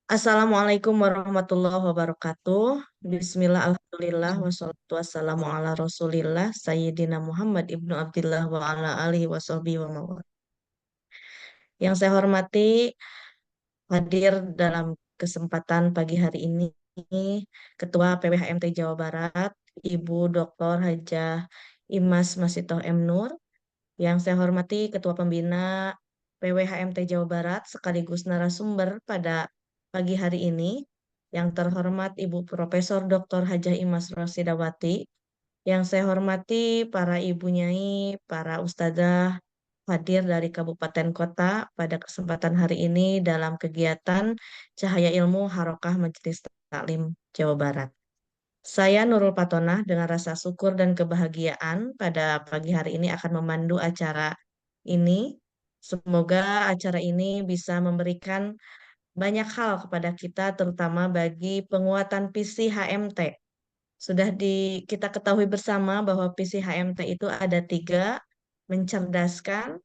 Assalamualaikum warahmatullahi wabarakatuh. Bismillah, alhamdulillah, wassalatu wassalamu ala rasulillah, Sayyidina Muhammad ibnu Abdillah wa ala alihi wa sahbihi wa mawala. Yang saya hormati, hadir dalam kesempatan pagi hari ini, Ketua PWHMT Jawa Barat, Ibu Dr. Hajah Imas Masitoh M. Nur. Yang saya hormati Ketua Pembina PWHMT Jawa Barat sekaligus narasumber pada pagi hari ini, yang terhormat Ibu Profesor Dr. Hajah Imas Rosidawati, yang saya hormati para ibu nyai, para ustadzah hadir dari kabupaten kota pada kesempatan hari ini dalam kegiatan Cahaya Ilmu Harokah Majelis Taklim Jawa Barat. Saya Nurul Patonah dengan rasa syukur dan kebahagiaan pada pagi hari ini akan memandu acara ini. Semoga acara ini bisa memberikan banyak hal kepada kita, terutama bagi penguatan PCHMT. Sudah kita ketahui bersama bahwa PCHMT itu ada tiga: mencerdaskan,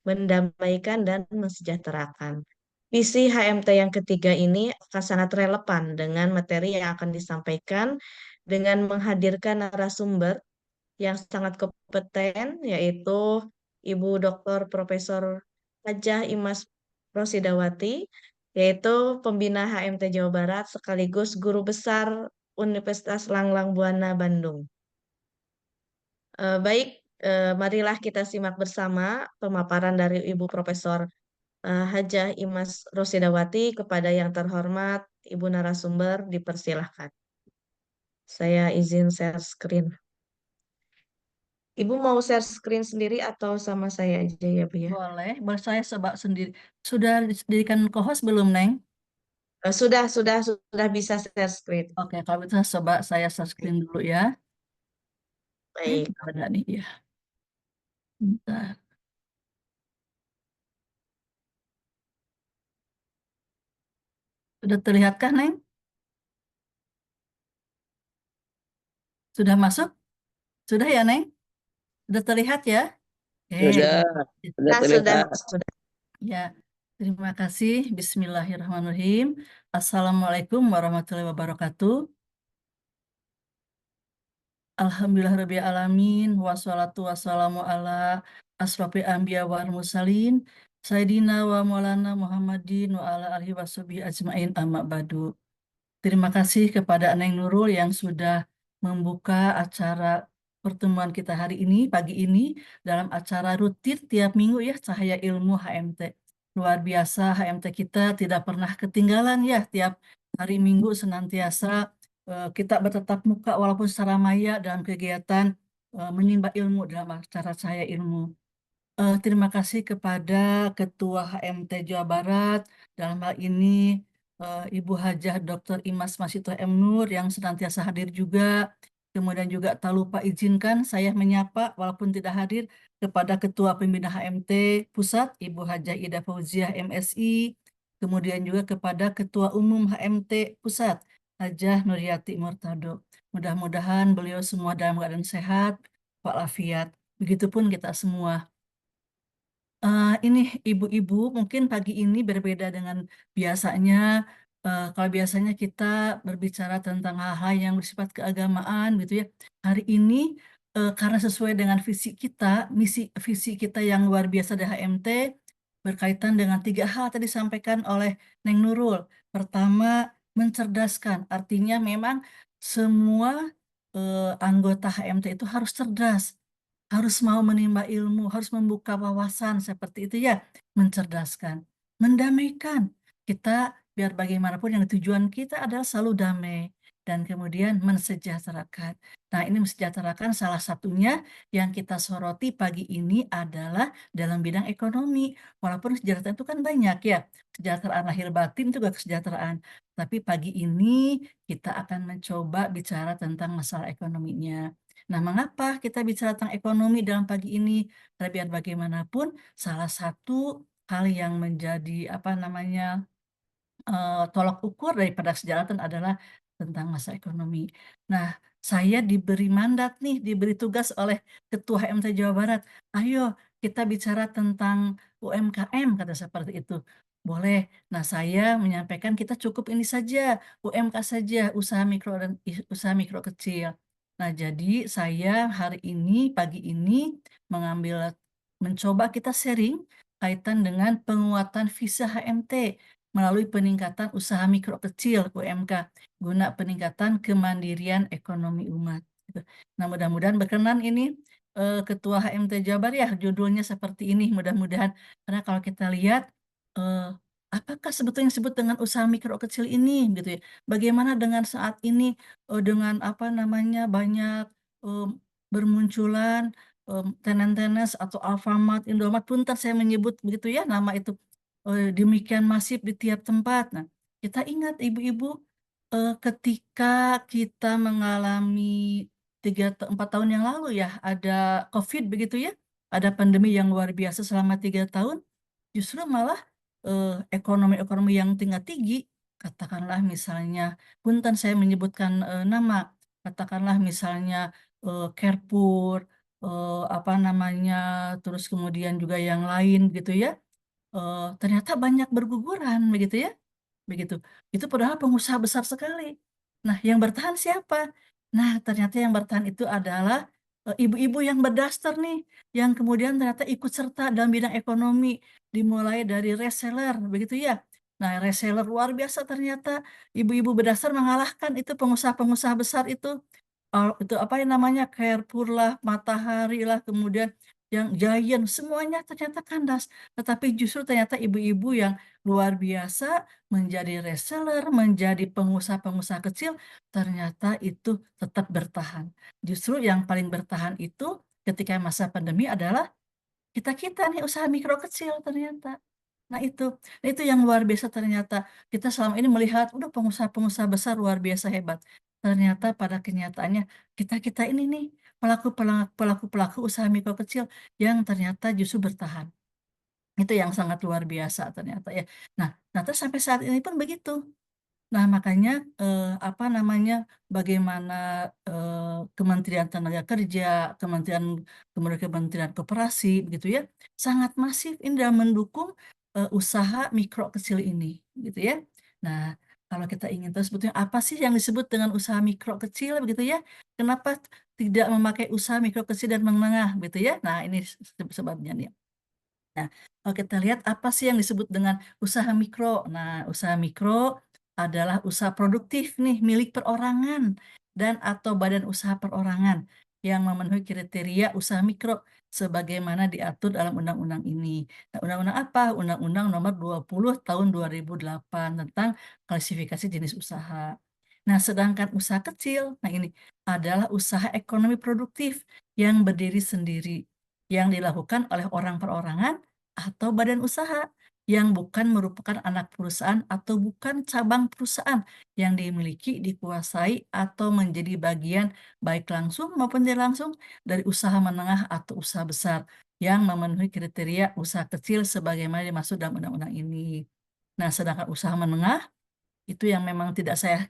mendamaikan, dan mensejahterakan. Visi HMT yang ketiga ini akan sangat relevan dengan materi yang akan disampaikan dengan menghadirkan narasumber yang sangat kompeten, yaitu Ibu Dr. Profesor Hajah Imas Rosidawati, yaitu pembina HMT Jawa Barat sekaligus guru besar Universitas Langlang Buana Bandung. Baik, marilah kita simak bersama pemaparan dari Ibu Profesor Hajah Imas Rosidawati. Kepada yang terhormat Ibu narasumber, dipersilahkan. Saya izin share screen. Ibu mau share screen sendiri atau sama saya aja ya, Bu ya? Boleh saya coba sendiri. Sudah dijadikan co-host belum, Neng? Sudah bisa share screen. Oke, kalau bisa coba saya share screen dulu ya. Baik. Ada nih ya. Bentar. Sudah terlihatkah, Neng? Sudah masuk? Sudah ya, Neng? Sudah terlihat ya? Sudah, sudah Nah, terlihat. sudah. Ya, terima kasih. Bismillahirrahmanirrahim. Assalamualaikum warahmatullahi wabarakatuh. Alhamdulillahirabbil alamin wassalatu wassalamu ala asrofil anbiya wal mursalin Sayyidina wa maulana Muhammadin wa ala alihi washabihi ajmain amma ba'du. Terima kasih kepada Neng Nurul yang sudah membuka acara pertemuan kita hari ini, pagi ini, dalam acara rutin tiap minggu ya, Cahaya Ilmu HMT. Luar biasa, HMT kita tidak pernah ketinggalan ya, tiap hari Minggu senantiasa kita bertatap muka walaupun secara maya dalam kegiatan menimba ilmu dalam acara Cahaya Ilmu. Terima kasih kepada Ketua HMT Jawa Barat, dalam hal ini Ibu Hajah Dr. Imas Masito M. Nur yang senantiasa hadir juga. Kemudian juga tak lupa izinkan saya menyapa walaupun tidak hadir kepada Ketua Pembina HMT Pusat, Ibu Hajah Ida Fauziah MSI. Kemudian juga kepada Ketua Umum HMT Pusat, Hajah Nuryati Murtado. Mudah-mudahan beliau semua dalam keadaan sehat, walafiat. Begitupun kita semua. Ini ibu-ibu mungkin pagi ini berbeda dengan biasanya. Kalau biasanya kita berbicara tentang hal-hal yang bersifat keagamaan gitu ya. Hari ini karena sesuai dengan visi kita yang luar biasa di HMT berkaitan dengan tiga hal tadi disampaikan oleh Neng Nurul. Pertama, mencerdaskan. Artinya memang semua anggota HMT itu harus cerdas, harus mau menimba ilmu, harus membuka wawasan seperti itu ya, mencerdaskan, mendamaikan. Kita biar bagaimanapun yang tujuan kita adalah selalu damai dan kemudian mensejahterakan. Nah, ini mensejahterakan salah satunya yang kita soroti pagi ini adalah dalam bidang ekonomi. Walaupun kesejahteraan itu kan banyak ya, kesejahteraan lahir batin itu juga kesejahteraan. Tapi pagi ini kita akan mencoba bicara tentang masalah ekonominya. Nah, mengapa kita bicara tentang ekonomi dalam pagi ini? Karena biar bagaimanapun, salah satu hal yang menjadi tolak ukur daripada kesejahteraan adalah tentang masa ekonomi. Nah, saya diberi mandat nih, diberi tugas oleh Ketua HMT Jawa Barat. Ayo kita bicara tentang UMKM, kata seperti itu. Boleh. Nah, saya menyampaikan kita cukup ini saja, UMK saja, usaha mikro dan usaha mikro kecil. Nah, jadi saya hari ini, pagi ini mengambil, mencoba kita sharing kaitan dengan penguatan visa HMT melalui peningkatan usaha mikro kecil UMK guna peningkatan kemandirian ekonomi umat. Gitu. Nah, mudah-mudahan berkenan ini Ketua HMT Jabar ya, judulnya seperti ini mudah-mudahan. Karena kalau kita lihat eh, apakah sebetulnya disebut dengan usaha mikro kecil ini gitu ya. Bagaimana dengan saat ini dengan apa namanya banyak em, bermunculan tenan-tenas atau Alfamart, Indomaret, punten saya menyebut begitu ya nama itu demikian masif di tiap tempat. Nah, kita ingat ibu-ibu ketika kita mengalami 4 tahun yang lalu ya ada COVID begitu ya, ada pandemi yang luar biasa selama 3 tahun. Justru malah ekonomi-ekonomi yang tingkat tinggi, katakanlah misalnya, punten saya menyebutkan nama, katakanlah misalnya Carrefour, apa namanya, terus kemudian juga yang lain gitu ya, ternyata banyak berguguran begitu ya, begitu. Itu padahal pengusaha besar sekali. Nah, yang bertahan siapa? Nah, ternyata yang bertahan itu adalah ibu-ibu yang berdaster nih, yang kemudian ternyata ikut serta dalam bidang ekonomi, dimulai dari reseller, begitu ya. Nah, reseller luar biasa ternyata ibu-ibu berdaster mengalahkan itu pengusaha-pengusaha besar itu. Itu apa yang namanya Carrefour lah, Matahari lah, kemudian yang Giant, semuanya ternyata kandas. Tetapi justru ternyata ibu-ibu yang luar biasa menjadi reseller, menjadi pengusaha-pengusaha kecil, ternyata itu tetap bertahan. Justru yang paling bertahan itu ketika masa pandemi adalah kita-kita nih usaha mikro kecil ternyata. Nah itu yang luar biasa ternyata. Kita selama ini melihat, udah pengusaha-pengusaha besar luar biasa hebat. Ternyata pada kenyataannya kita-kita ini nih pelaku-pelaku usaha mikro kecil yang ternyata justru bertahan. Itu yang sangat luar biasa ternyata ya. Nah, terus sampai saat ini pun begitu. Nah, makanya apa namanya bagaimana Kementerian Tenaga Kerja, Kementerian Koperasi begitu ya, sangat masif ini dalam mendukung usaha mikro kecil ini gitu ya. Nah, kalau kita ingin tahu sebetulnya apa sih yang disebut dengan usaha mikro kecil begitu ya? Kenapa tidak memakai usaha mikro kecil dan menengah gitu ya? Nah, ini sebabnya nih. Nah, kalau kita lihat apa sih yang disebut dengan usaha mikro? Nah, usaha mikro adalah usaha produktif nih milik perorangan dan atau badan usaha perorangan yang memenuhi kriteria usaha mikro sebagaimana diatur dalam undang-undang ini. Nah, undang-undang apa? Undang-Undang Nomor 20 Tahun 2008 tentang klasifikasi jenis usaha. Nah, sedangkan usaha kecil, nah ini adalah usaha ekonomi produktif yang berdiri sendiri yang dilakukan oleh orang perorangan atau badan usaha yang bukan merupakan anak perusahaan atau bukan cabang perusahaan yang dimiliki, dikuasai, atau menjadi bagian baik langsung maupun tidak langsung dari usaha menengah atau usaha besar yang memenuhi kriteria usaha kecil sebagaimana dimaksud dalam undang-undang ini. Nah, sedangkan usaha menengah itu yang memang tidak saya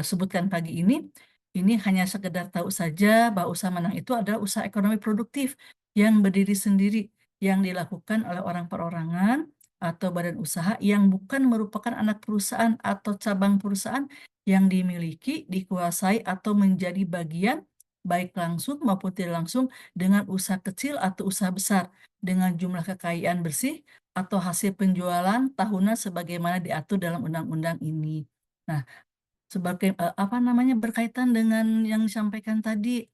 sebutkan pagi ini hanya sekedar tahu saja bahwa usaha menengah itu adalah usaha ekonomi produktif yang berdiri sendiri, yang dilakukan oleh orang perorangan atau badan usaha yang bukan merupakan anak perusahaan atau cabang perusahaan yang dimiliki, dikuasai, atau menjadi bagian baik langsung maupun tidak langsung dengan usaha kecil atau usaha besar dengan jumlah kekayaan bersih atau hasil penjualan tahunan sebagaimana diatur dalam undang-undang ini. Nah, sebagai apa namanya berkaitan dengan yang disampaikan tadi,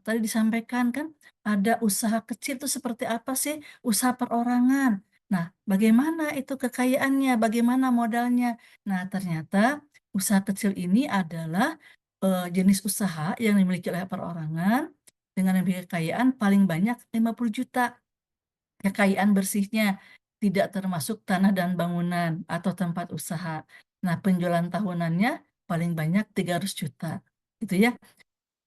tadi disampaikan kan ada usaha kecil itu seperti apa sih? Usaha perorangan. Nah, bagaimana itu kekayaannya? Bagaimana modalnya? Nah, ternyata usaha kecil ini adalah jenis usaha yang dimiliki oleh perorangan dengan memiliki kekayaan paling banyak 50 juta. Kekayaan bersihnya tidak termasuk tanah dan bangunan atau tempat usaha. Nah, penjualan tahunannya paling banyak 300 juta. Gitu ya.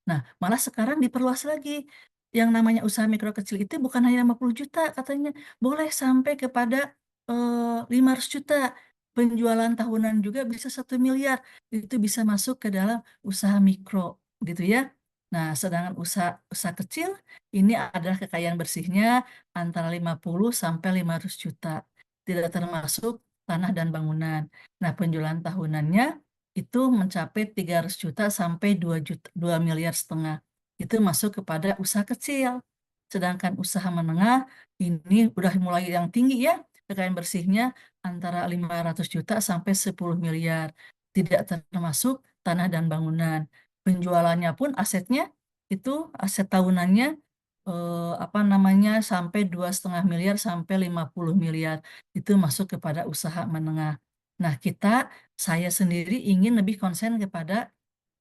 Nah, malah sekarang diperluas lagi. Yang namanya usaha mikro kecil itu bukan hanya 50 juta katanya. Boleh sampai kepada 500 juta. Penjualan tahunan juga bisa 1 miliar. Itu bisa masuk ke dalam usaha mikro. Gitu ya. Nah, sedangkan usaha kecil ini adalah kekayaan bersihnya antara 50 sampai 500 juta. tidak termasuk tanah dan bangunan. Nah, penjualan tahunannya itu mencapai 300 juta sampai 2 juta, 2 miliar setengah. Itu masuk kepada usaha kecil. Sedangkan usaha menengah ini udah mulai yang tinggi ya, kekayaan bersihnya antara 500 juta sampai 10 miliar. Tidak termasuk tanah dan bangunan. Penjualannya pun asetnya itu aset tahunannya apa namanya sampai 2,5 miliar sampai 50 miliar. Itu masuk kepada usaha menengah. Nah, saya sendiri ingin lebih konsen kepada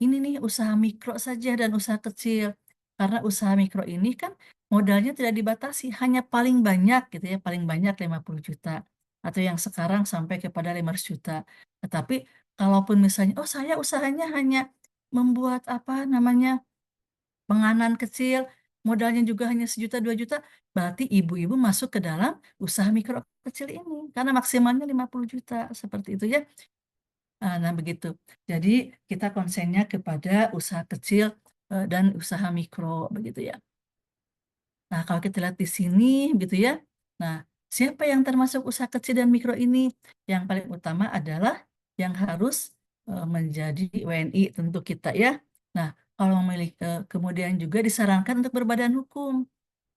ini nih usaha mikro saja dan usaha kecil. Karena usaha mikro ini kan modalnya tidak dibatasi, hanya paling banyak gitu ya, paling banyak 50 juta. Atau yang sekarang sampai kepada 500 juta. Tetapi kalaupun misalnya, oh saya usahanya hanya membuat apa namanya penganan kecil, modalnya juga hanya 1 juta 2 juta, berarti ibu-ibu masuk ke dalam usaha mikro kecil ini. Karena maksimalnya 50 juta, seperti itu ya. Nah, begitu. Jadi kita konsennya kepada usaha kecil dan usaha mikro, begitu ya. Nah, kalau kita lihat di sini, gitu ya. Nah, siapa yang termasuk usaha kecil dan mikro ini? Yang paling utama adalah yang harus menjadi WNI tentu kita ya. Nah, kalau memiliki kemudian juga disarankan untuk berbadan hukum.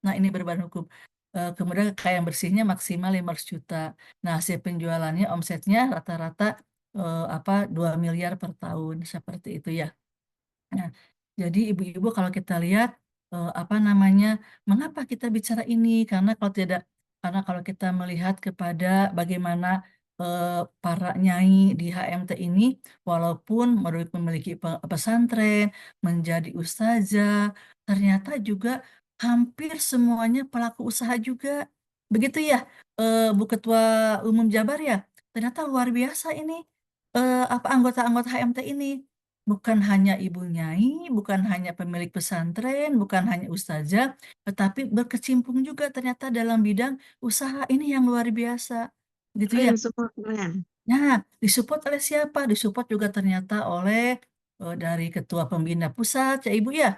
Nah, ini berbadan hukum. Kemudian kekayaan bersihnya maksimal 500 juta. Nah, hasil penjualannya omsetnya rata-rata 2 miliar per tahun seperti itu ya. Nah, jadi ibu-ibu kalau kita lihat apa namanya, mengapa kita bicara ini? Karena kalau kita melihat kepada bagaimana para nyai di HMT ini, walaupun memiliki pesantren, menjadi ustazah, ternyata juga hampir semuanya pelaku usaha juga. Begitu ya, Bu Ketua Umum Jabar ya. Ternyata luar biasa ini apa anggota-anggota HMT ini. Bukan hanya ibu nyai, bukan hanya pemilik pesantren, bukan hanya ustazah, tetapi berkecimpung juga ternyata dalam bidang usaha ini yang luar biasa. Gitu ya. Keren, semua keren. Nah, disupport oleh siapa? Disupport juga ternyata oleh dari ketua pembina pusat ya Ibu ya.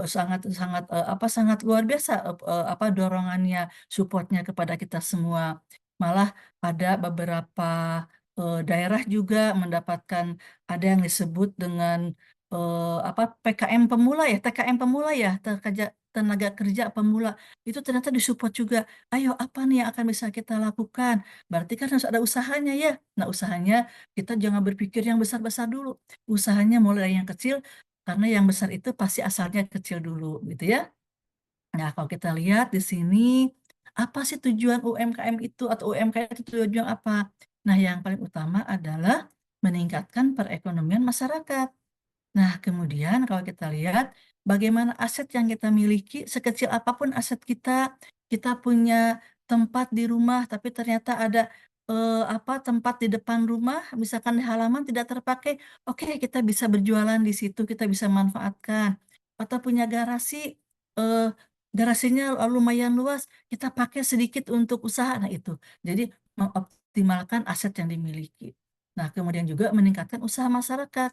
Sangat sangat sangat luar biasa apa dorongannya, supportnya kepada kita semua. Malah ada beberapa daerah juga mendapatkan ada yang disebut dengan apa PKM pemula ya, TKM pemula ya, tenaga kerja pemula. Itu ternyata disupport juga. Ayo apa nih yang akan bisa kita lakukan? Berarti kan harus ada usahanya ya. Nah, usahanya kita jangan berpikir yang besar-besar dulu. Usahanya mulai dari yang kecil, karena yang besar itu pasti asalnya kecil dulu, gitu ya. Nah, kalau kita lihat di sini, apa sih tujuan UMKM itu atau UMKM itu tujuan apa? Nah, yang paling utama adalah meningkatkan perekonomian masyarakat. Nah, kemudian kalau kita lihat bagaimana aset yang kita miliki, sekecil apapun aset kita, kita punya tempat di rumah, tapi ternyata ada tempat di depan rumah, misalkan di halaman tidak terpakai, oke kita bisa berjualan di situ, kita bisa manfaatkan. Atau punya garasi, eh, garasinya lumayan luas, kita pakai sedikit untuk usaha. Nah itu, jadi mengoptimalkan aset yang dimiliki. Nah, kemudian juga meningkatkan usaha masyarakat.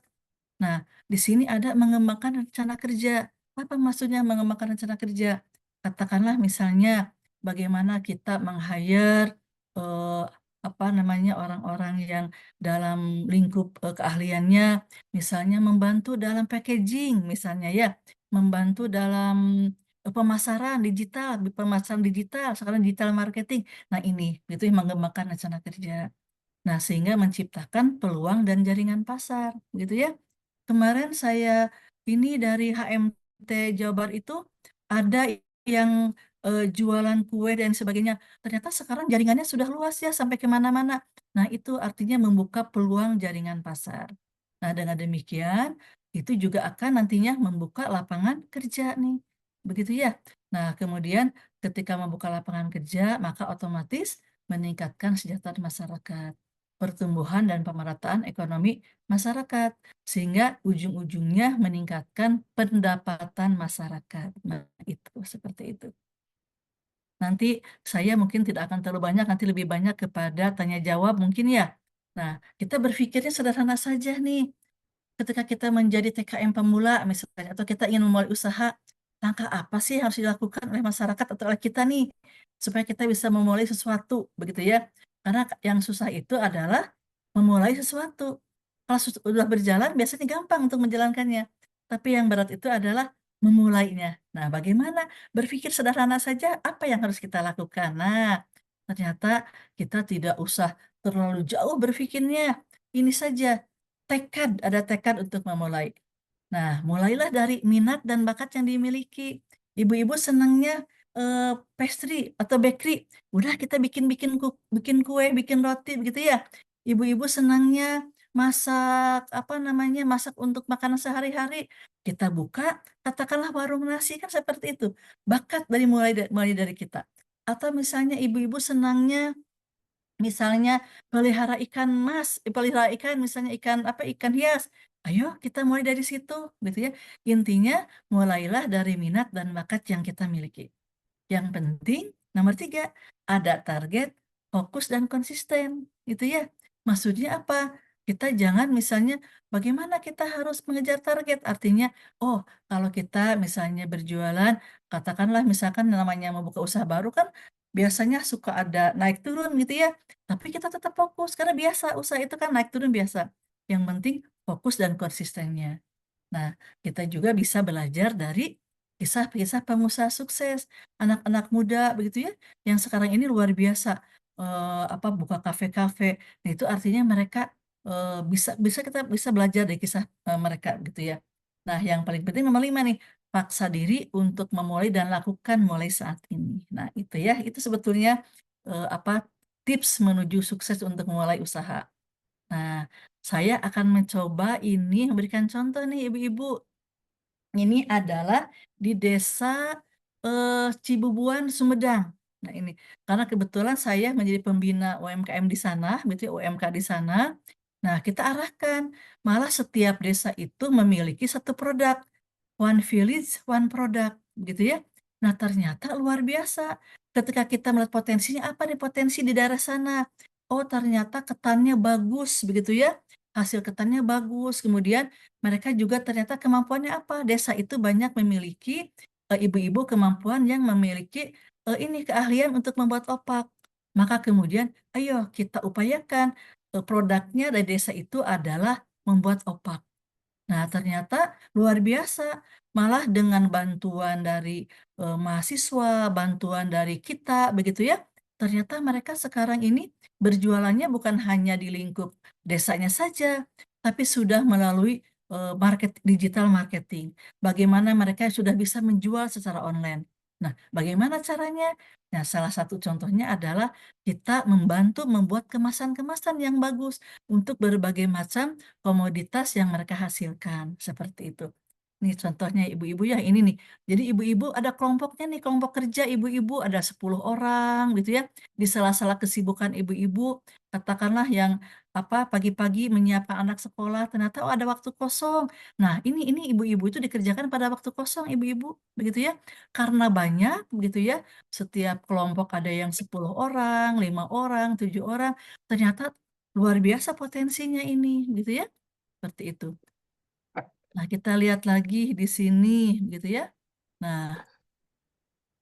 Nah, di sini ada mengembangkan rencana kerja. Apa maksudnya mengembangkan rencana kerja? Katakanlah misalnya bagaimana kita meng-hire eh, apa namanya orang-orang yang dalam lingkup keahliannya, misalnya membantu dalam packaging, misalnya ya, membantu dalam pemasaran digital, sekarang digital marketing. Nah, ini itu yang mengembangkan rencana kerja. Nah, sehingga menciptakan peluang dan jaringan pasar, gitu ya. Kemarin saya ini dari HMT Jawa Barat itu ada yang jualan kue dan sebagainya. Ternyata sekarang jaringannya sudah luas ya sampai kemana-mana. Nah, itu artinya membuka peluang jaringan pasar. Nah, dengan demikian itu juga akan nantinya membuka lapangan kerja nih. Begitu ya. Nah, kemudian ketika membuka lapangan kerja, maka otomatis meningkatkan kesejahteraan masyarakat, pertumbuhan dan pemerataan ekonomi masyarakat, sehingga ujung-ujungnya meningkatkan pendapatan masyarakat. Nah, itu seperti itu. Nanti saya mungkin tidak akan terlalu banyak, nanti lebih banyak kepada tanya jawab mungkin ya. Nah, kita berpikirnya sederhana saja nih. Ketika kita menjadi TKM pemula misalnya, atau kita ingin memulai usaha, langkah apa sih yang harus dilakukan oleh masyarakat atau oleh kita nih, supaya kita bisa memulai sesuatu, begitu ya. Karena yang susah itu adalah memulai sesuatu. Kalau sudah berjalan biasanya gampang untuk menjalankannya. Tapi yang berat itu adalah memulainya. Nah, bagaimana? Berpikir sederhana saja apa yang harus kita lakukan. Nah, ternyata kita tidak usah terlalu jauh berpikirnya. Ini saja, tekad, ada tekad untuk memulai. Nah, mulailah dari minat dan bakat yang dimiliki. Ibu-ibu senangnya pastry atau bakery. Udah kita bikin kue, bikin roti begitu ya. Ibu-ibu senangnya masak apa namanya? Masak untuk makanan sehari-hari. Kita buka, katakanlah warung nasi kan seperti itu. Bakat mulai dari kita. Atau misalnya ibu-ibu senangnya misalnya pelihara ikan mas, pelihara ikan misalnya ikan apa ikan hias. Ayo kita mulai dari situ gitu ya. Intinya mulailah dari minat dan bakat yang kita miliki. Yang penting, nomor 3, ada target, fokus, dan konsisten. Gitu ya. Maksudnya apa? Kita jangan misalnya, bagaimana kita harus mengejar target? Artinya, oh, kalau kita misalnya berjualan, katakanlah misalkan namanya membuka usaha baru kan, biasanya suka ada naik turun gitu ya. Tapi kita tetap fokus, karena biasa, usaha itu kan naik turun biasa. Yang penting, fokus dan konsistennya. Nah, kita juga bisa belajar dari kisah-kisah pengusaha sukses, anak-anak muda begitu ya, yang sekarang ini luar biasa apa buka kafe-kafe. Nah, itu artinya mereka bisa bisa kita bisa belajar dari kisah mereka gitu ya. Nah, yang paling penting nomor 5 nih, paksa diri untuk memulai dan lakukan mulai saat ini. Nah, itu ya, itu sebetulnya apa tips menuju sukses untuk memulai usaha. Nah, saya akan mencoba ini memberikan contoh nih ibu-ibu. Ini adalah di desa Cibubuan, Sumedang. Nah ini, karena kebetulan saya menjadi pembina UMKM di sana, gitu ya, UMK di sana. Nah kita arahkan, malah setiap desa itu memiliki satu produk. One village, one product, gitu ya. Nah ternyata luar biasa. Ketika kita melihat potensinya, apa nih potensi di daerah sana? Oh ternyata ketannya bagus, begitu ya. Hasil ketannya bagus. Kemudian mereka juga ternyata kemampuannya apa? Desa itu banyak memiliki ibu-ibu kemampuan yang memiliki ini keahlian untuk membuat opak. Maka kemudian, ayo kita upayakan produknya dari desa itu adalah membuat opak. Nah, ternyata luar biasa. Malah dengan bantuan dari mahasiswa, bantuan dari kita, begitu ya. Ternyata mereka sekarang ini berjualannya bukan hanya di lingkup desanya saja, tapi sudah melalui digital marketing. Bagaimana mereka sudah bisa menjual secara online. Nah, bagaimana caranya? Nah, salah satu contohnya adalah kita membantu membuat kemasan-kemasan yang bagus untuk berbagai macam komoditas yang mereka hasilkan seperti itu. Nih contohnya ibu-ibu ya ini nih. Jadi ibu-ibu ada kelompoknya nih, kelompok kerja ibu-ibu ada 10 orang gitu ya. Di sela-sela kesibukan ibu-ibu, katakanlah yang apa pagi-pagi menyiapkan anak sekolah, ternyata oh ada waktu kosong. Nah, ini ibu-ibu itu dikerjakan pada waktu kosong ibu-ibu begitu ya. Karena banyak begitu ya. Setiap kelompok ada yang 10 orang, 5 orang, 7 orang. Ternyata luar biasa potensinya ini gitu ya. Seperti itu. Nah, kita lihat lagi di sini gitu ya. Nah,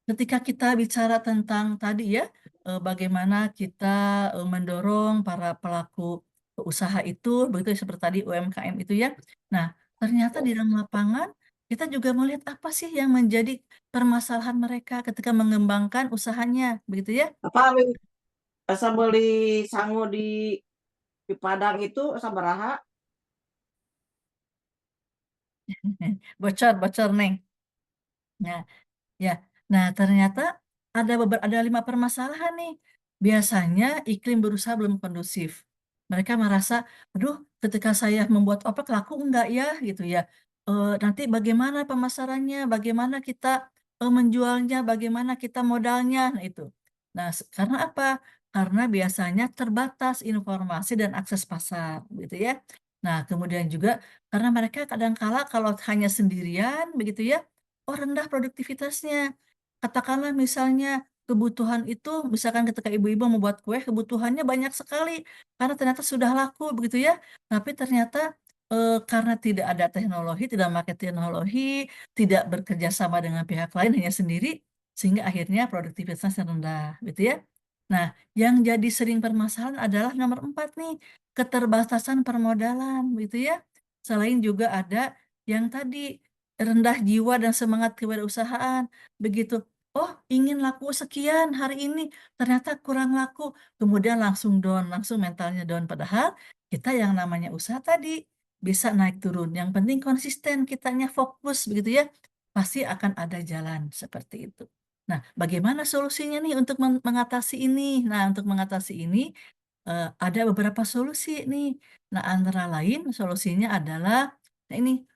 ketika kita bicara tentang tadi ya, bagaimana kita mendorong para pelaku usaha itu, begitu ya, seperti tadi UMKM itu ya. Nah, ternyata di dalam lapangan kita juga melihat apa sih yang menjadi permasalahan mereka ketika mengembangkan usahanya, begitu ya. Apa asa beli sangu di Padang itu sabaraha? Bocor, bocor, Neng. Nah, ya, nah ternyata ada 5 permasalahan nih. Biasanya iklim berusaha belum kondusif. Mereka merasa, aduh, ketika saya membuat opak laku enggak ya, gitu ya. Nanti bagaimana pemasarannya, bagaimana kita menjualnya, bagaimana kita modalnya, nah itu. Nah, karena apa? Karena biasanya terbatas informasi dan akses pasar, gitu ya. Nah, kemudian juga karena mereka kadang-kala kalau hanya sendirian, begitu ya, oh rendah produktivitasnya. Katakanlah misalnya kebutuhan itu, misalkan ketika ibu-ibu membuat kue, kebutuhannya banyak sekali karena ternyata sudah laku begitu ya. Tapi ternyata karena tidak ada teknologi, tidak memakai teknologi, tidak bekerja sama dengan pihak lain hanya sendiri, sehingga akhirnya produktivitasnya rendah, gitu ya. Nah, yang jadi sering permasalahan adalah nomor 4 nih, keterbatasan permodalan, gitu ya. Selain juga ada yang tadi, rendah jiwa dan semangat kewirausahaan. Begitu, oh ingin laku sekian hari ini, ternyata kurang laku, kemudian langsung down, langsung mentalnya down. Padahal kita yang namanya usaha tadi bisa naik turun. Yang penting konsisten, kitanya fokus, begitu ya. Pasti akan ada jalan seperti itu. Nah, bagaimana solusinya nih untuk mengatasi ini? Nah, untuk mengatasi ini ada beberapa solusi nih. Nah, antara lain solusinya adalah nah ini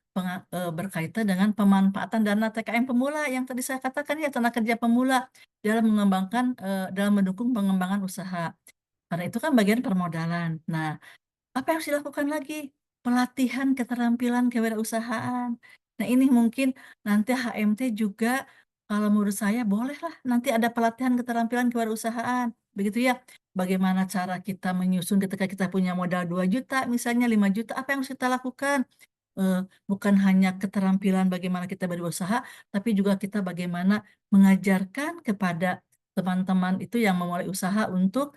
berkaitan dengan pemanfaatan dana TKM pemula yang tadi saya katakan ya, tenaga kerja pemula dalam mengembangkan dalam mendukung pengembangan usaha. Karena itu kan bagian permodalan. Nah, apa yang harus dilakukan lagi? Pelatihan keterampilan kewirausahaan. Nah, ini mungkin nanti HMT juga kalau menurut saya bolehlah nanti ada pelatihan keterampilan kewirausahaan. Begitu ya. Bagaimana cara kita menyusun ketika kita punya modal 2 juta, misalnya 5 juta, apa yang harus kita lakukan? Bukan hanya keterampilan bagaimana kita berusaha, tapi juga kita bagaimana mengajarkan kepada teman-teman itu yang memulai usaha untuk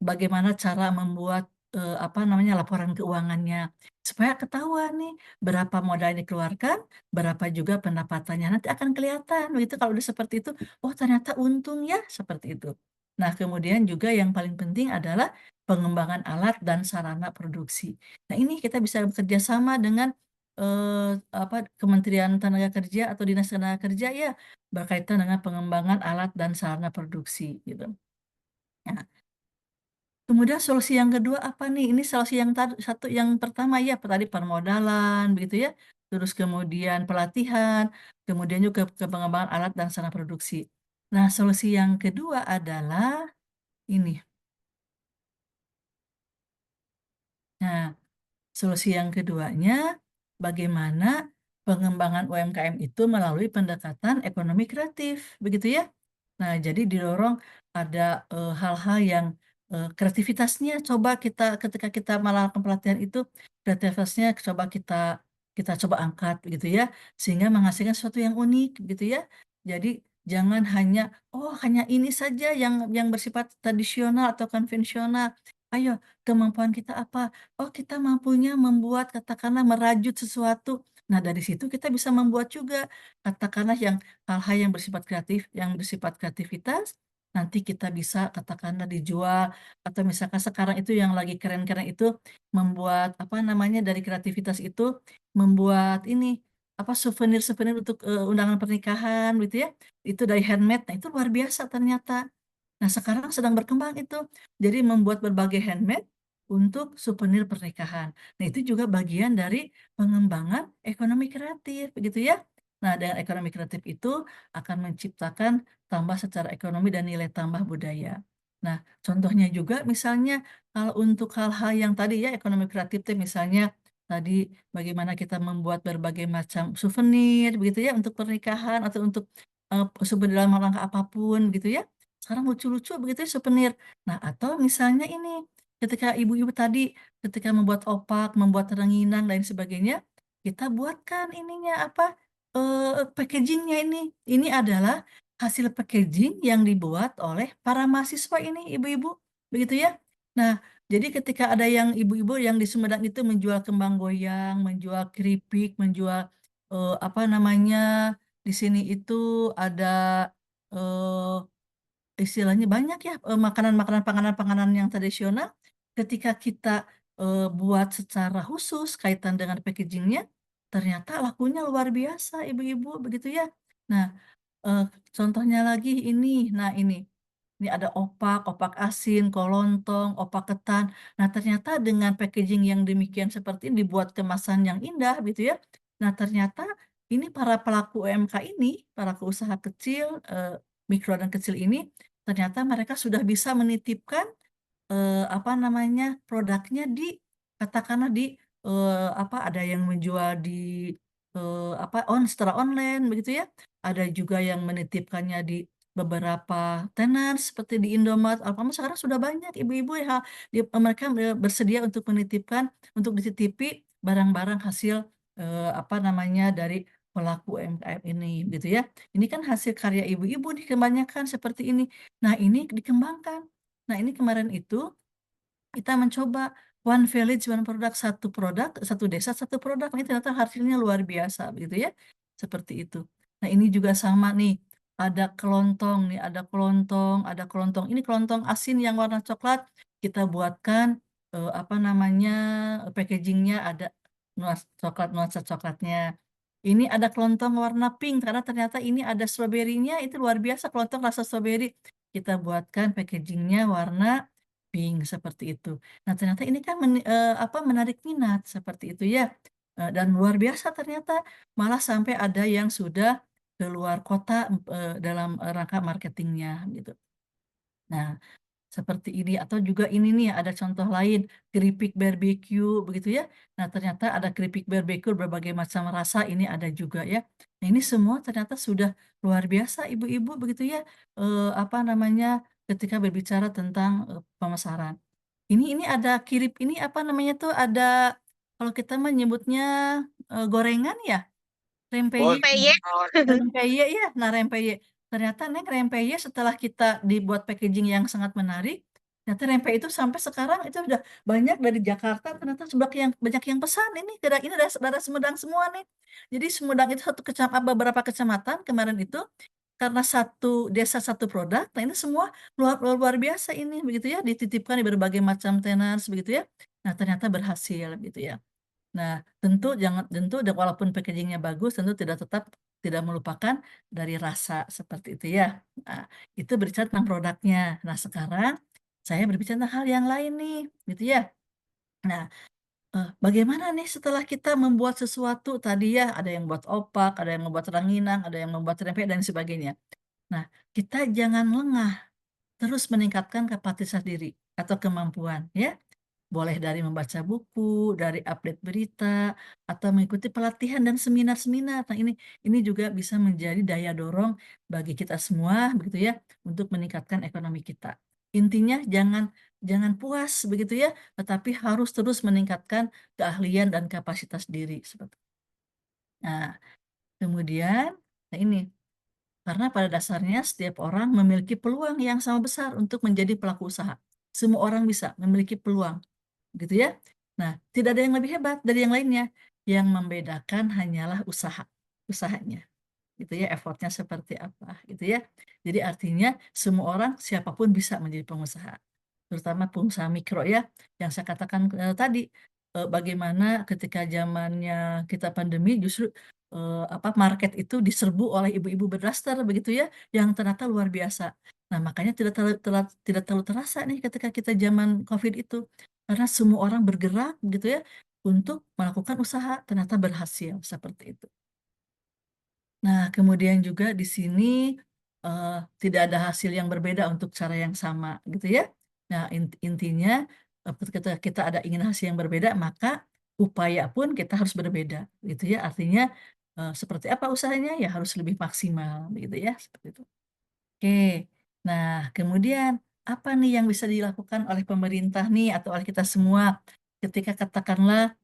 bagaimana cara membuat apa namanya laporan keuangannya supaya ketahuan nih berapa modal yang dikeluarkan, berapa juga pendapatannya. Nanti akan kelihatan begitu kalau udah seperti itu, oh ternyata untung ya seperti itu. Nah, kemudian juga yang paling penting adalah pengembangan alat dan sarana produksi. Nah, ini kita bisa bekerja sama dengan apa Kementerian Tenaga Kerja atau Dinas Tenaga Kerja ya berkaitan dengan pengembangan alat dan sarana produksi gitu. Nah, kemudian solusi yang kedua apa nih? Ini solusi yang satu yang pertama ya tadi permodalan begitu ya. Terus kemudian pelatihan, kemudian juga ke pengembangan alat dan sarana produksi. Nah, solusi yang kedua adalah ini. Nah, solusi yang keduanya, bagaimana pengembangan UMKM itu melalui pendekatan ekonomi kreatif, begitu ya? Nah, jadi didorong ada hal-hal yang kreativitasnya coba kita ketika kita melakukan pelatihan itu kreativitasnya coba kita coba angkat gitu ya, sehingga menghasilkan sesuatu yang unik gitu ya. Jadi jangan hanya oh hanya ini saja yang bersifat tradisional atau konvensional. Ayo, kemampuan kita apa? Oh, kita mampunya membuat katakanlah merajut sesuatu. Nah, dari situ kita bisa membuat juga katakanlah yang hal-hal yang bersifat kreatif, yang bersifat kreativitas, nanti kita bisa katakanlah dijual atau misalkan sekarang itu yang lagi keren-keren itu membuat apa namanya dari kreativitas itu membuat ini apa souvenir-souvenir untuk undangan pernikahan gitu ya. Itu dari handmade. Nah, itu luar biasa ternyata. Nah, sekarang sedang berkembang itu. Jadi membuat berbagai handmade untuk souvenir pernikahan. Nah, itu juga bagian dari pengembangan ekonomi kreatif, begitu ya. Nah, dengan ekonomi kreatif itu akan menciptakan tambah secara ekonomi dan nilai tambah budaya. Nah, contohnya juga misalnya kalau untuk hal-hal yang tadi ya ekonomi kreatif itu misalnya tadi bagaimana kita membuat berbagai macam souvenir begitu ya untuk pernikahan atau untuk souvenir dalam rangka apapun gitu ya. Sekarang lucu-lucu begitu ya souvenir. Nah, atau misalnya ini ketika ibu-ibu tadi ketika membuat opak, membuat rengginang dan sebagainya, kita buatkan ininya apa packagingnya ini. Ini adalah hasil packaging yang dibuat oleh para mahasiswa ini, ibu-ibu, begitu ya. Nah, jadi ketika ada yang ibu-ibu yang di Sumedang itu menjual kembang goyang, menjual keripik, menjual apa namanya di sini itu ada eh, istilahnya banyak ya makanan-makanan panganan-panganan yang tradisional ketika kita buat secara khusus kaitan dengan packagingnya ternyata lakunya luar biasa ibu-ibu begitu ya. Nah, eh, contohnya lagi ini, nah ini ada opak, opak asin, kolontong, opak ketan. Nah, ternyata dengan packaging yang demikian seperti ini dibuat kemasan yang indah gitu ya. Nah, ternyata ini para pelaku UMK ini, para usaha kecil, mikro dan kecil ini, ternyata mereka sudah bisa menitipkan apa namanya produknya di katakanlah di apa ada yang menjual di apa secara online begitu ya. Ada juga yang menitipkannya di beberapa tenan seperti di Indomaret, Alfamart sekarang sudah banyak ibu-ibu ya mereka bersedia untuk menitipkan untuk dititipi barang-barang hasil apa namanya dari pelaku UMKM ini gitu ya. Ini kan hasil karya ibu-ibu nih kebanyakan seperti ini. Nah, ini dikembangkan. Nah, ini kemarin itu kita mencoba one village one product, satu produk, satu desa satu produk. Ini ternyata hasilnya luar biasa begitu ya. Seperti itu. Nah, ini juga sama nih. Ada kelontong nih, ada kelontong. Ini kelontong asin yang warna coklat. Kita buatkan apa namanya packagingnya ada nuansa coklatnya. Ini ada kelontong warna pink karena ternyata ini ada stroberinya, itu luar biasa kelontong rasa stroberi. Kita buatkan packagingnya warna pink seperti itu. Nah, ternyata ini kan apa menarik minat seperti itu ya. Dan luar biasa ternyata malah sampai ada yang sudah keluar kota dalam rangka marketingnya gitu. Nah, seperti ini atau juga ini nih ada contoh lain keripik barbecue begitu ya. Nah, ternyata ada keripik barbecue berbagai macam rasa ini ada juga ya. Nah, ini semua ternyata sudah luar biasa ibu-ibu begitu ya. Apa namanya ketika berbicara tentang pemasaran. Ini ada kirip ini apa namanya tuh ada kalau kita menyebutnya gorengan ya, rempeyek. Peyek. Rempeyek ya, nah rempeyek. Ternyata Neng rempeyek setelah kita dibuat packaging yang sangat menarik, ternyata rempeyek itu sampai sekarang itu udah banyak dari Jakarta, ternyata banyak yang pesan ini dari Sumedang semua nih. Jadi Sumedang itu beberapa kecamatan kemarin itu karena satu desa satu produk, nah ini semua luar biasa ini begitu ya, dititipkan di berbagai macam tenants begitu ya. Nah ternyata berhasil gitu ya. Nah, tentu dan walaupun packagingnya bagus, tentu tidak melupakan dari rasa seperti itu ya. Nah, itu berbicara tentang produknya. Nah, sekarang saya berbicara tentang hal yang lain nih, gitu ya. Nah, bagaimana nih setelah kita membuat sesuatu tadi ya, ada yang buat opak, ada yang membuat ranginang, ada yang membuat rempeyek dan sebagainya. Nah, kita jangan lengah, terus meningkatkan kapasitas diri atau kemampuan ya. Boleh dari membaca buku, dari update berita, atau mengikuti pelatihan dan seminar-seminar. Nah, ini juga bisa menjadi daya dorong bagi kita semua, begitu ya, untuk meningkatkan ekonomi kita. Intinya jangan puas begitu ya, tetapi harus terus meningkatkan keahlian dan kapasitas diri seperti. Nah, kemudian, nah ini karena pada dasarnya setiap orang memiliki peluang yang sama besar untuk menjadi pelaku usaha. Semua orang bisa memiliki peluang gitu ya. Nah, tidak ada yang lebih hebat dari yang lainnya. Yang membedakan hanyalah usahanya. Gitu ya, effortnya seperti apa gitu ya. Jadi artinya semua orang siapapun bisa menjadi pengusaha. Terutama pengusaha mikro ya, yang saya katakan tadi bagaimana ketika zamannya kita pandemi justru apa market itu diserbu oleh ibu-ibu berdaster begitu ya, yang ternyata luar biasa. Nah, makanya tidak terlalu terasa nih ketika kita zaman COVID itu. Karena semua orang bergerak gitu ya untuk melakukan usaha, ternyata berhasil seperti itu. Nah, kemudian juga di sini eh, tidak ada hasil yang berbeda untuk cara yang sama gitu ya. Nah, intinya ketika kita ada ingin hasil yang berbeda, maka upaya pun kita harus berbeda gitu ya. Artinya seperti apa usahanya ya harus lebih maksimal gitu ya, seperti itu. Oke. Nah, kemudian apa nih yang bisa dilakukan oleh pemerintah nih atau oleh kita semua ketika katakanlah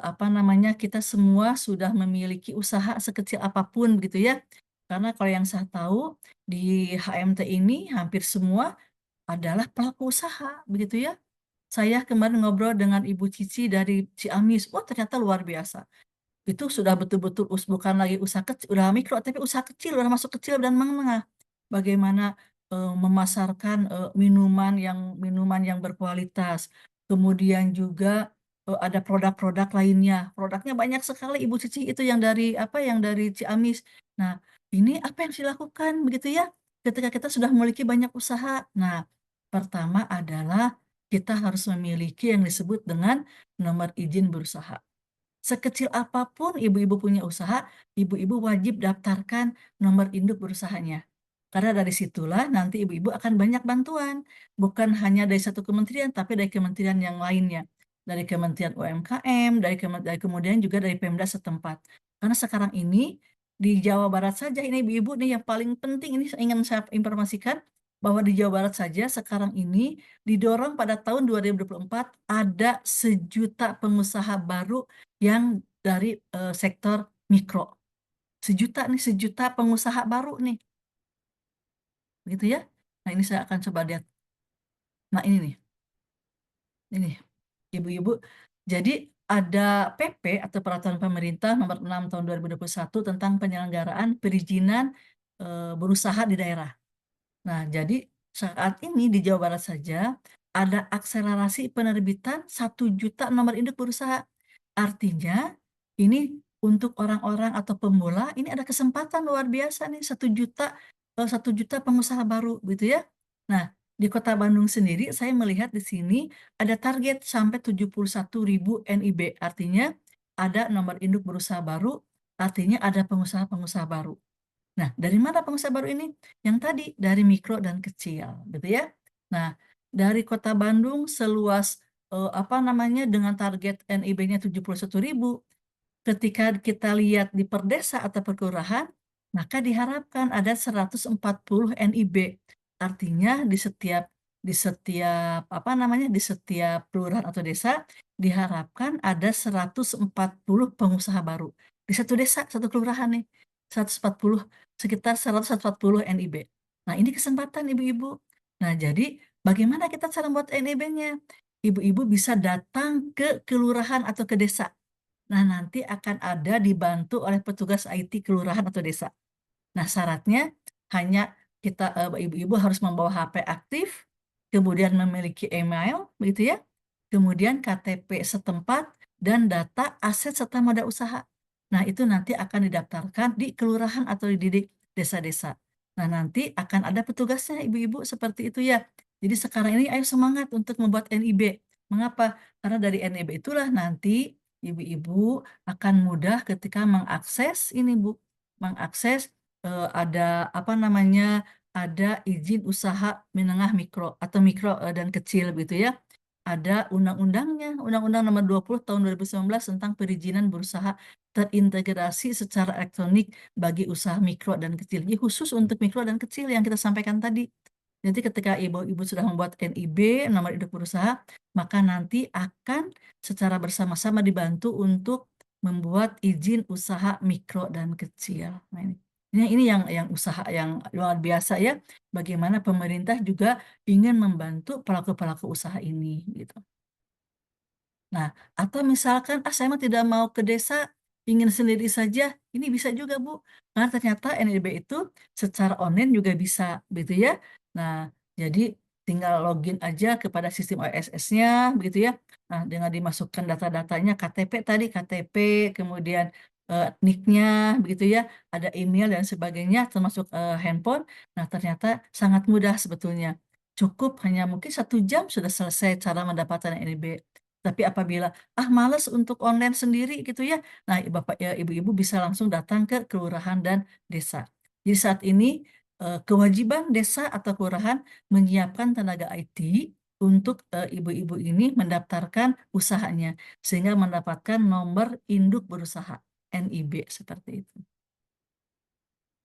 apa namanya kita semua sudah memiliki usaha sekecil apapun gitu ya. Karena kalau yang saya tahu di HMT ini hampir semua adalah pelaku usaha begitu ya. Saya kemarin ngobrol dengan Ibu Cici dari Ciamis. Oh, ternyata luar biasa. Itu sudah betul-betul bukan lagi usaha kecil, udah mikro tapi usaha kecil, udah masuk kecil dan menengah. Bagaimana memasarkan minuman yang berkualitas. Kemudian juga ada produk-produk lainnya. Produknya banyak sekali Ibu Cici itu yang dari Ciamis. Nah, ini apa yang harus dilakukan begitu ya? Ketika kita sudah memiliki banyak usaha. Nah, pertama adalah kita harus memiliki yang disebut dengan nomor izin berusaha. Sekecil apapun ibu-ibu punya usaha, ibu-ibu wajib daftarkan nomor induk berusahanya. Karena dari situlah nanti ibu-ibu akan banyak bantuan. Bukan hanya dari satu kementerian, tapi dari kementerian yang lainnya. Dari Kementerian UMKM, dari kemudian juga dari Pemda setempat. Karena sekarang ini di Jawa Barat saja, ini ibu-ibu nih yang paling penting, ini ingin saya informasikan, bahwa di Jawa Barat saja sekarang ini didorong pada tahun 2024 ada 1 juta pengusaha baru yang dari sektor mikro sejuta nih, sejuta pengusaha baru nih. Begitu ya. Nah, ini saya akan coba lihat. Nah, ini nih. Ini Ibu-ibu. Jadi ada PP atau Peraturan Pemerintah Nomor 6 Tahun 2021 tentang penyelenggaraan perizinan berusaha di daerah. Nah, jadi saat ini di Jawa Barat saja ada akselerasi penerbitan 1 juta nomor induk berusaha. Artinya ini untuk orang-orang atau pemula ini ada kesempatan luar biasa nih 1 juta pengusaha baru gitu ya. Nah, di Kota Bandung sendiri saya melihat di sini ada target sampai 71.000 NIB. Artinya ada nomor induk berusaha baru, artinya ada pengusaha-pengusaha baru. Nah, dari mana pengusaha baru ini? Yang tadi dari mikro dan kecil, gitu ya. Nah, dari Kota Bandung seluas apa namanya dengan target NIB-nya 71.000, ketika kita lihat di per desa atau per kelurahan, maka diharapkan ada 140 NIB. Artinya di setiap apa namanya di setiap kelurahan atau desa diharapkan ada 140 pengusaha baru. Di satu desa, satu kelurahan nih, 140 sekitar 140 NIB. Nah, ini kesempatan ibu-ibu. Nah, jadi bagaimana kita cara membuat NIB-nya? Ibu-ibu bisa datang ke kelurahan atau ke desa. Nah, nanti akan ada dibantu oleh petugas IT kelurahan atau desa. Nah, syaratnya hanya ibu-ibu harus membawa HP aktif, kemudian memiliki email, begitu ya, kemudian KTP setempat, dan data aset serta modal usaha. Nah, itu nanti akan didaftarkan di kelurahan atau di desa-desa. Nah, nanti akan ada petugasnya, ibu-ibu, seperti itu ya. Jadi sekarang ini ayo semangat untuk membuat NIB. Mengapa? Karena dari NIB itulah nanti ibu-ibu akan mudah ketika mengakses ini, Bu. Mengakses ada apa namanya ada izin usaha menengah mikro atau mikro dan kecil gitu ya. Ada undang-undangnya, Undang-Undang Nomor 20 Tahun 2019 tentang perizinan berusaha terintegrasi secara elektronik bagi usaha mikro dan kecil. Jadi khusus untuk mikro dan kecil yang kita sampaikan tadi. Jadi ketika ibu-ibu sudah membuat NIB, nomor induk berusaha, maka nanti akan secara bersama-sama dibantu untuk membuat izin usaha mikro dan kecil. Nah, ini yang usaha yang luar biasa ya. Bagaimana pemerintah juga ingin membantu pelaku-pelaku usaha ini gitu. Nah, atau misalkan saya mah tidak mau ke desa, ingin sendiri saja, ini bisa juga Bu. Karena ternyata NIB itu secara online juga bisa gitu ya. Nah, jadi tinggal login aja kepada sistem OSS-nya begitu ya. Nah, dengan dimasukkan data-datanya KTP tadi, KTP, kemudian NIK-nya begitu ya, ada email dan sebagainya termasuk handphone. Nah, ternyata sangat mudah sebetulnya. Cukup hanya mungkin 1 jam sudah selesai cara mendapatkan NIB. Tapi apabila males untuk online sendiri gitu ya, nah Bapak ya Ibu-ibu bisa langsung datang ke kelurahan dan desa. Jadi saat ini kewajiban desa atau kelurahan menyiapkan tenaga IT untuk ibu-ibu ini mendaftarkan usahanya sehingga mendapatkan nomor induk berusaha NIB seperti itu.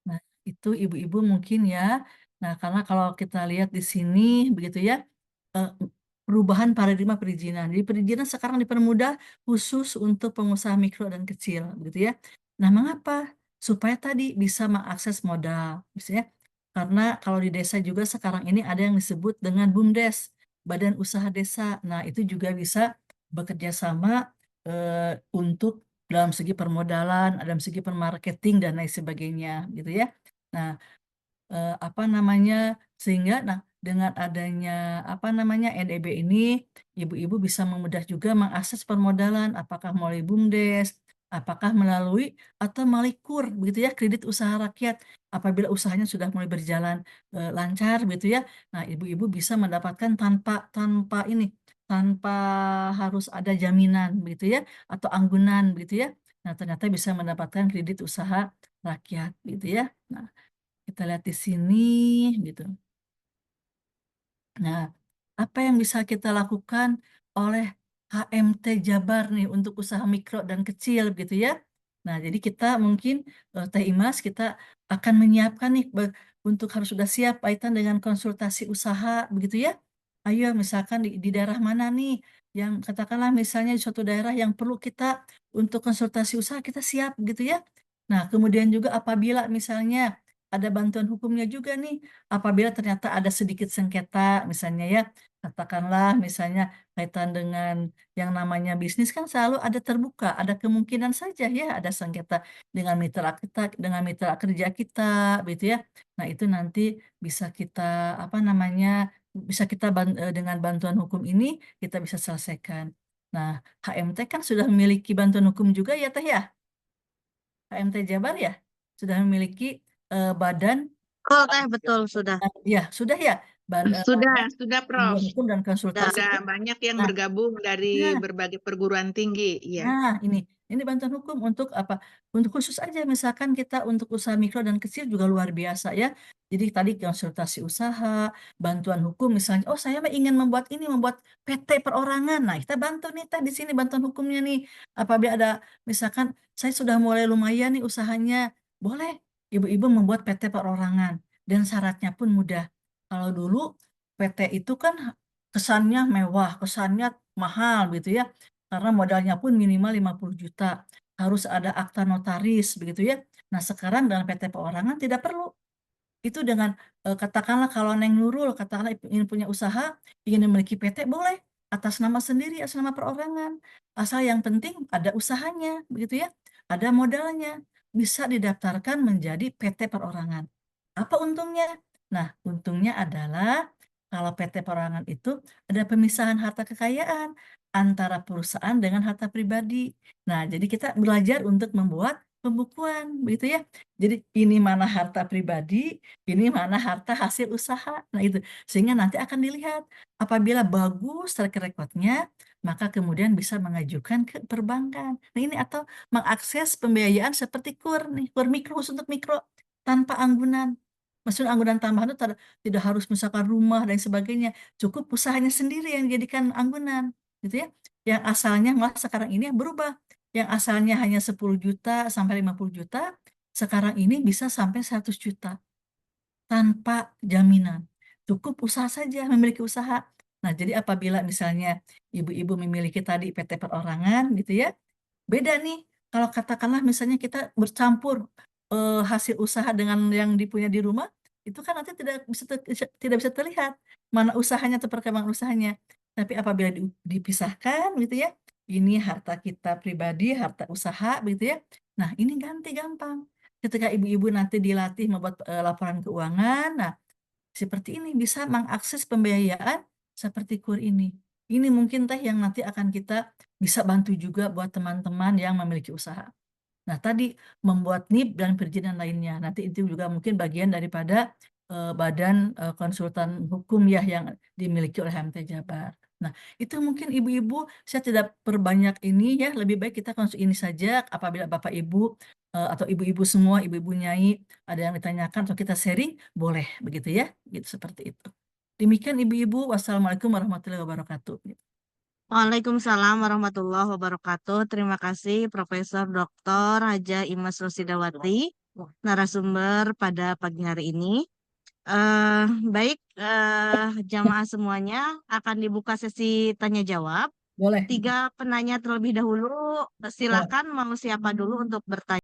Nah, itu ibu-ibu mungkin ya. Nah, karena kalau kita lihat di sini begitu ya, eh, perubahan paradigma perizinan. Jadi perizinan sekarang dipermudah khusus untuk pengusaha mikro dan kecil, begitu ya. Nah, mengapa? Supaya tadi bisa mengakses modal, misalnya. Karena kalau di desa juga sekarang ini ada yang disebut dengan BUMDes, Badan Usaha Desa. Nah, itu juga bisa bekerja sama untuk dalam segi permodalan, dalam segi permarketing dan lain sebagainya, gitu ya. Nah, apa namanya sehingga dengan adanya apa namanya NEB ini ibu-ibu bisa memudah juga mengakses permodalan apakah melalui BUMDes, apakah melalui atau melalui KUR begitu ya, kredit usaha rakyat apabila usahanya sudah mulai berjalan lancar begitu ya. Nah, ibu-ibu bisa mendapatkan tanpa tanpa ini tanpa harus ada jaminan begitu ya atau anggunan begitu ya. Nah, ternyata bisa mendapatkan kredit usaha rakyat gitu ya. Nah, kita lihat di sini gitu. Nah, apa yang bisa kita lakukan oleh HMT Jabar nih untuk usaha mikro dan kecil gitu ya. Nah, jadi kita mungkin Teh Imas kita akan menyiapkan nih untuk harus sudah siap kaitan dengan konsultasi usaha begitu ya. Ayo misalkan di daerah mana nih yang katakanlah misalnya di suatu daerah yang perlu kita untuk konsultasi usaha kita siap gitu ya. Nah, kemudian juga apabila misalnya ada bantuan hukumnya juga nih, apabila ternyata ada sedikit sengketa, misalnya ya, katakanlah misalnya kaitan dengan yang namanya bisnis kan selalu ada terbuka, ada kemungkinan saja ya ada sengketa dengan mitra kerja kita, gitu ya. Nah, itu nanti bisa kita apa namanya, bisa kita dengan bantuan hukum ini kita bisa selesaikan. Nah, HMT kan sudah memiliki bantuan hukum juga ya Teh ya? HMT Jabar ya sudah memiliki badan Oh, Teh, betul, sudah. ya sudah ya Sudah, Prof. bantuan hukum dan konsultasi. Sudah banyak yang Nah, bergabung dari nah, berbagai perguruan tinggi. Iya. Nah, ini bantuan hukum untuk apa? Untuk khusus aja, misalkan kita untuk usaha mikro dan kecil juga luar biasa ya. Jadi tadi konsultasi usaha, bantuan hukum misalnya, oh saya mah ingin membuat PT perorangan. Nah, kita bantu nih di sini bantuan hukumnya nih. Apabila ada misalkan saya sudah mulai lumayan nih usahanya, boleh ibu-ibu membuat PT perorangan dan syaratnya pun mudah. Kalau dulu PT itu kan kesannya mewah, kesannya mahal gitu ya karena modalnya pun minimal 50 juta. Harus ada akta notaris begitu ya. Nah, sekarang dengan PT Perorangan tidak perlu. Itu dengan katakanlah kalau Neng Nurul katakanlah ingin punya usaha, ingin memiliki PT boleh atas nama sendiri, atas nama perorangan. Asal yang penting ada usahanya begitu ya. Ada modalnya. Bisa didaftarkan menjadi PT perorangan. Apa untungnya? Nah, untungnya adalah kalau PT perorangan itu ada pemisahan harta kekayaan antara perusahaan dengan harta pribadi. Nah, jadi kita belajar untuk membuat pembukuan, begitu ya. Jadi ini mana harta pribadi, ini mana harta hasil usaha. Nah, itu sehingga nanti akan dilihat apabila bagus track record-nya, maka kemudian bisa mengajukan ke perbankan. Nah, ini atau mengakses pembiayaan seperti KUR nih, KUR mikro khusus untuk mikro tanpa anggunan. Maksudnya anggunan tambahan itu tidak harus misalkan rumah dan sebagainya, cukup usahanya sendiri yang dijadikan anggunan, gitu ya. Yang asalnya malah sekarang ini yang berubah. Yang asalnya hanya 10 juta sampai 50 juta, sekarang ini bisa sampai 100 juta tanpa jaminan. Cukup usaha saja, memiliki usaha. Nah, jadi apabila misalnya ibu-ibu memiliki tadi PT perorangan gitu ya, beda nih. Kalau katakanlah misalnya kita bercampur hasil usaha dengan yang dipunya di rumah, itu kan nanti tidak bisa terlihat mana usahanya atau perkembangan usahanya. Tapi apabila dipisahkan gitu ya, ini harta kita pribadi, harta usaha gitu ya. Nah, ini ganti gampang. Ketika ibu-ibu nanti dilatih membuat laporan keuangan, nah seperti ini bisa mengakses pembiayaan seperti KUR ini. Ini mungkin Teh yang nanti akan kita bisa bantu juga buat teman-teman yang memiliki usaha. Nah, tadi membuat NIP dan perizinan lainnya. Nanti itu juga mungkin bagian daripada badan konsultan hukum ya yang dimiliki oleh HMT Jabar. Nah, itu mungkin ibu-ibu, saya tidak perbanyak ini ya, lebih baik kita konsul ini saja apabila Bapak Ibu atau ibu-ibu semua, ibu-ibu nyai, ada yang ditanyakan atau kita sharing, boleh begitu ya, gitu seperti itu. Demikian ibu-ibu, wassalamualaikum warahmatullahi wabarakatuh. Waalaikumsalam warahmatullahi wabarakatuh. Terima kasih Profesor Dr. Haja Imas Rosidawati, narasumber pada pagi hari ini. Baik, jamaah semuanya akan dibuka sesi tanya jawab. Boleh. 3 penanya terlebih dahulu. Silakan mau siapa dulu untuk bertanya.